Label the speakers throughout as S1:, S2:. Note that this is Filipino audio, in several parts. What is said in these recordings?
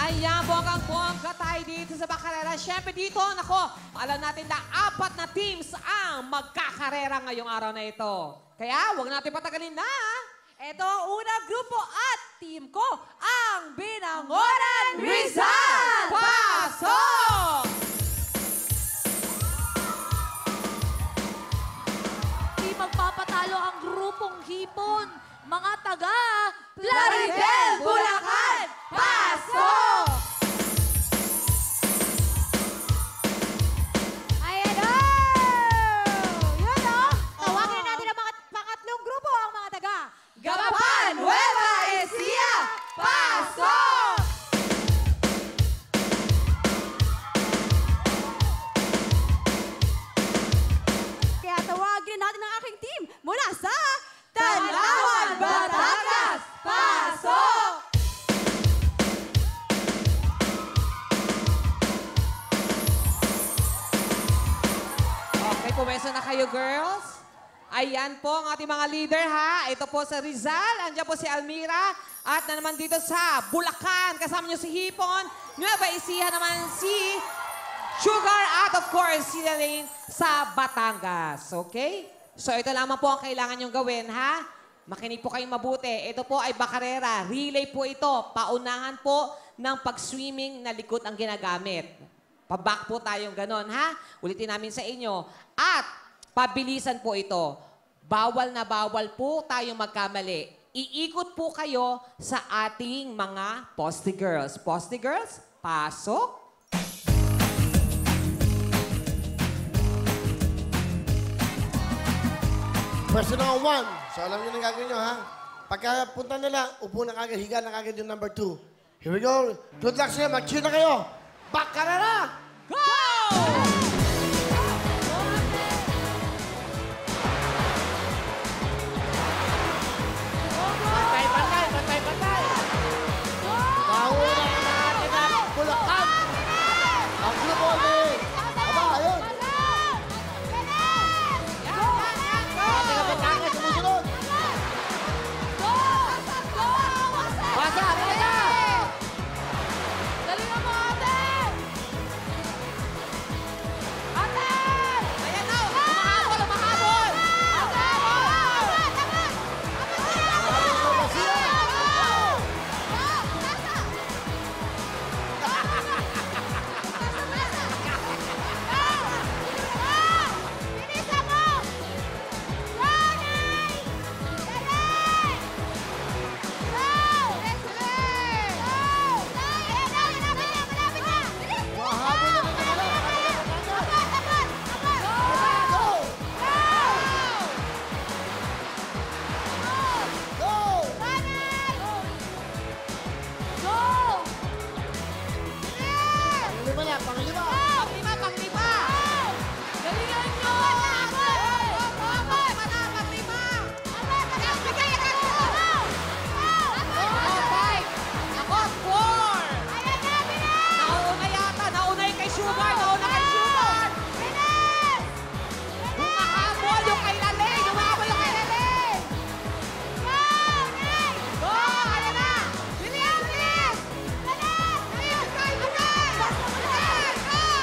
S1: Ayan, bonggang-bongga tayo dito sa Bakarera. Siyempre dito, nako, alam natin na 4 na teams ang magkakarera ngayong araw na ito. Kaya, huwag natin patagalin na.
S2: Ito ang unang grupo at team ko, ang Binangonan
S1: Rizal! Pasok!
S2: Di magpapatalo ang grupong hipon, mga taga
S1: Plaridel, Bulacan! Pasok!
S2: Ayan o! Yun o! Tawagin natin ang mga pangatlong grupo, ang mga taga
S1: Gapan, Nueva Ecija! Pasok!
S2: Kaya tawagin natin ang aking team mula sa
S1: Tanawan, Batangas! Pasok! Okay, pumeso na kayo, girls. Ayan po ang ating mga leader, ha? Ito po sa Rizal, andyan po si Almira. At na naman dito sa Bulacan, kasama nyo si Hipon. Nueva Ecija naman si Sugar at of course si Elaine sa Batangas. Okay? So ito lamang po ang kailangan nyong gawin, ha? Makinig po kayong mabuti. Ito po ay Bakarera. Relay po ito. Paunahan po ng pag-swimming na likod ang ginagamit. Paback po tayong ganon, ha? Ulitin namin sa inyo. At pabilisan po ito. Bawal na bawal po tayong magkamali. Iikot po kayo sa ating mga Poste Girls. Poste Girls, pasok.
S3: Personal 1. So alam niyo na gagawin niyo, ha? Pagka punta nila, upo na kagad, higa na kagad yung number 2. Here we go. Good luck sa'yo. Mag-cheer na kayo. Bakarera!
S1: Go!
S3: Bantay, bantay, bantay, bantay. Nauna ka natin ang Bulacan. Ang grupo ni... Aba, ayun. Ate ka Batangas, sumusunod.
S1: Pasa, pasa!
S2: Galingan mo, ate! Ate!
S1: Ayan na! Humahabol, humahabol!
S3: Mahabol na naman nila. Go! Go! Panglima na, panglima.
S1: Panglima, panglima!
S2: Galingan nyo!
S1: Ako, 4! Nauna yata, nauna yung kay Sugar, nauna kay Sugar! Humahabol yung kay Lalay, humahabol yung kay Lalay! Go! Ano na? Bilis, bilis! Bilis! Bilis! Bilis! Go!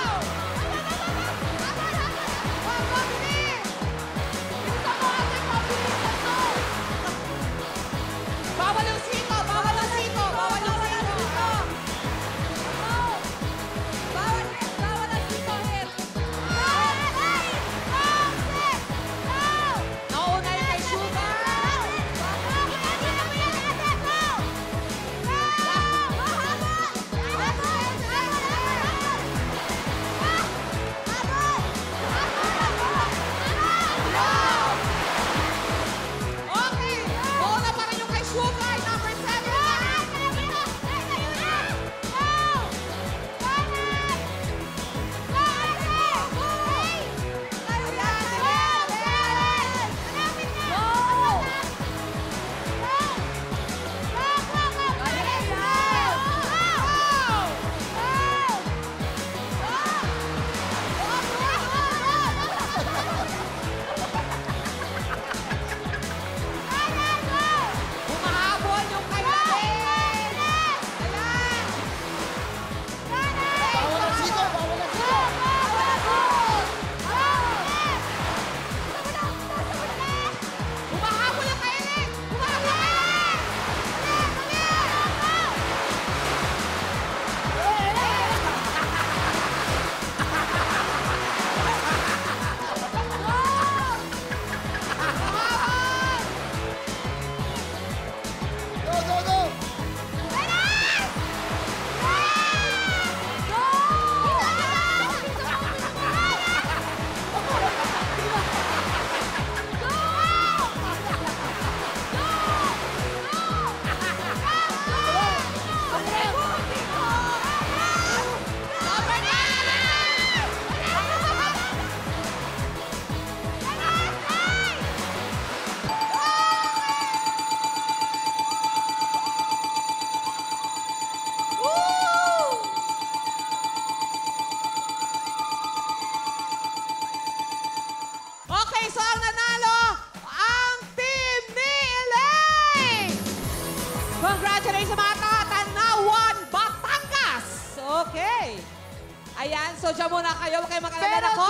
S1: Ayan, so dyan muna kayo. Huwag kayong mag-alala
S2: Pero
S1: ko.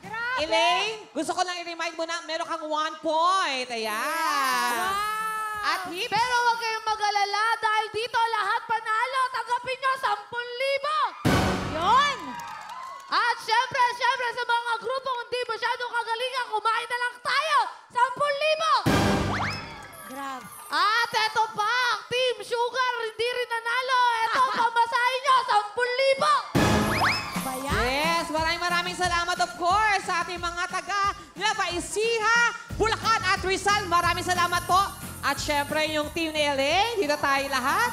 S2: grabe.
S1: Elaine, gusto ko lang i-remind mo na meron kang 1 point. Ayan. At hips.
S2: Pero huwag kayong mag-alala dahil dito lahat panalo. Tanggapin nyo 10,000. Yun. At syempre sa mga grupong hindi masyadong kagalingan, kumain na lang tayo. 10,000. Grabe. At eto pa, Team Sugar, hindi rin nanalo. Eto, pamasahin nyo, 10,000. Ba yan?
S1: Yes, maraming salamat of course sa ating mga taga Nueva Ecija, Bulacan at Rizal. Maraming salamat po. At syempre yung team ni Elaine, dito tayo lahat.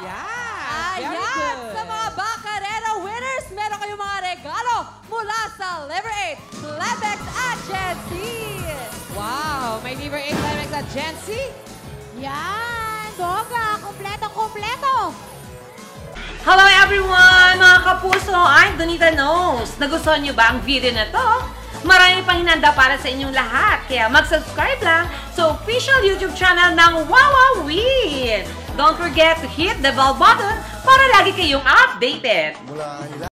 S1: Yan, very
S2: Ayan,
S1: good.
S2: sa mga Bacarera winners, meron kayong mga regalo mula sa Liver 8, Lebex at Gen Z.
S1: Wow, may Liver 8 Climax at Gen Z.
S2: Yan, bongga, kompleto.
S4: Hello everyone! Mga kapuso, I'm Donita Knows. Nagustuhan niyo ba ang video na to? Marami pang hinanda para sa inyong lahat. Kaya mag-subscribe lang sa official YouTube channel ng Wawa Win. Don't forget to hit the bell button para lagi kayong updated.
S3: Mula